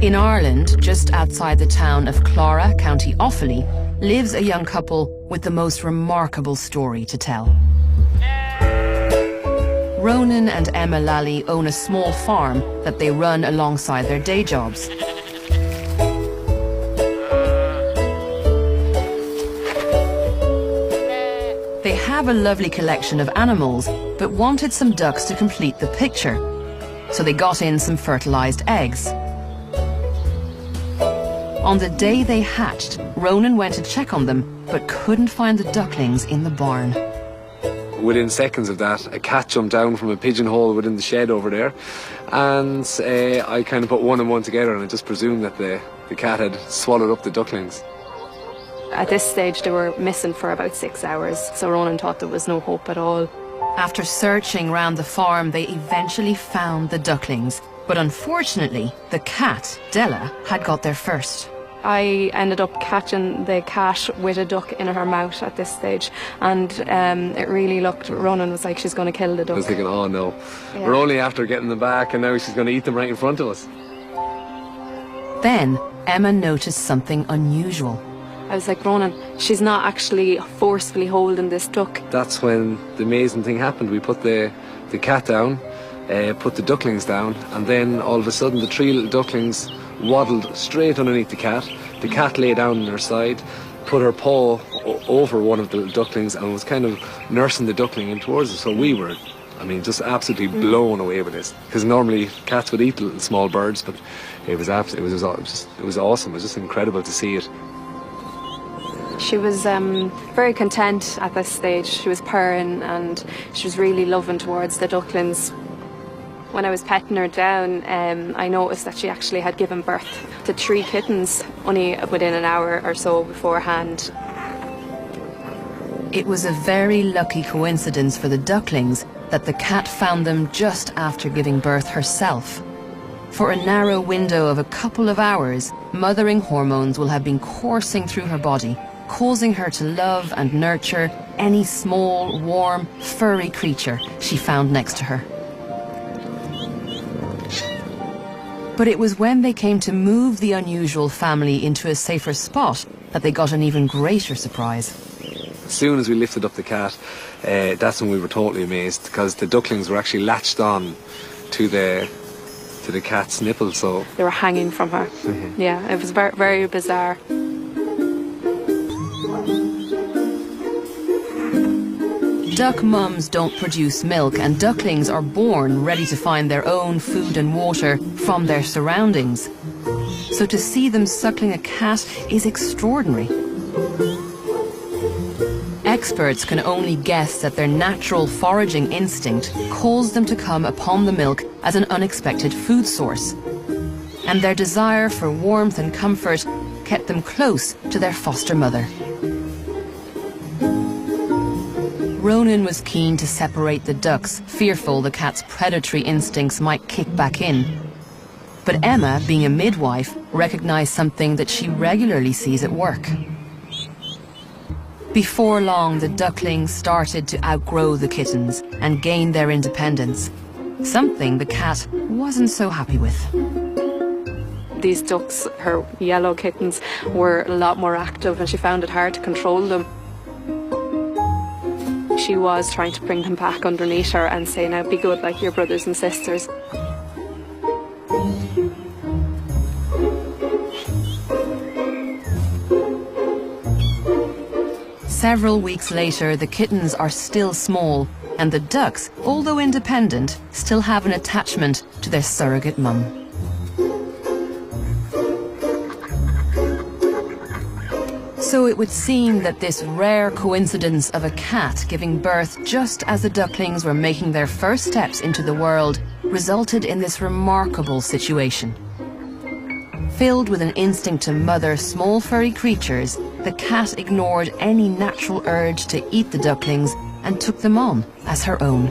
In Ireland, just outside the town of Clara, County Offaly, lives a young couple with the most remarkable story to tell. Ronan and Emma Lally own a small farm that they run alongside their day jobs. They have a lovely collection of animals, but wanted some ducks to complete the picture. So they got in some fertilized eggs. On the day they hatched, Ronan went to check on them, but couldn't find the ducklings in the barn. Within seconds of that, a cat jumped down from a pigeonhole within the shed over there, and I kind of put one and one together, and I just presumed that the cat had swallowed up the ducklings. At this stage, they were missing for about 6 hours, so Ronan thought there was no hope at all. After searching round the farm, they eventually found the ducklings. But unfortunately, the cat, Della, had got there first. I ended up catching the cat with a duck in her mouth at this stage, and it really looked, Ronan was like, she's going to kill the duck. I was thinking, oh no, yeah. We're only after getting them back and now she's going to eat them right in front of us. Then Emma noticed something unusual. I was like, Ronan, she's not actually forcefully holding this duck. That's when the amazing thing happened. We put the cat down, put the ducklings down, and then all of a sudden the 3 little ducklings waddled straight underneath the cat. The cat lay down on her side, put her paw over one of the ducklings and was kind of nursing the duckling in towards us. So we were, I mean, just absolutely blown away with this. Because normally cats would eat little small birds, but it was awesome. It was just incredible to see it. She was very content at this stage. She was purring and she was really loving towards the ducklings. When I was petting her down, I noticed that she actually had given birth to 3 kittens only within an hour or so beforehand. It was a very lucky coincidence for the ducklings that the cat found them just after giving birth herself. For a narrow window of a couple of hours, mothering hormones will have been coursing through her body, causing her to love and nurture any small, warm, furry creature she found next to her. But it was when they came to move the unusual family into a safer spot that they got an even greater surprise. As soon as we lifted up the cat, that's when we were totally amazed, because the ducklings were actually latched on to the cat's nipple, so... They were hanging from her. Yeah, it was very, very bizarre. Duck mums don't produce milk, and ducklings are born ready to find their own food and water from their surroundings. So to see them suckling a cat is extraordinary. Experts can only guess that their natural foraging instinct caused them to come upon the milk as an unexpected food source. And their desire for warmth and comfort kept them close to their foster mother. Ronan was keen to separate the ducks, fearful the cat's predatory instincts might kick back in. But Emma, being a midwife, recognized something that she regularly sees at work. Before long, the ducklings started to outgrow the kittens and gain their independence, something the cat wasn't so happy with. These ducks, her yellow kittens, were a lot more active and she found it hard to control them. She was trying to bring them back underneath her and say, now be good like your brothers and sisters. Several weeks later, the kittens are still small, and the ducks, although independent, still have an attachment to their surrogate mum. So it would seem that this rare coincidence of a cat giving birth just as the ducklings were making their first steps into the world resulted in this remarkable situation. Filled with an instinct to mother small furry creatures, the cat ignored any natural urge to eat the ducklings and took them on as her own.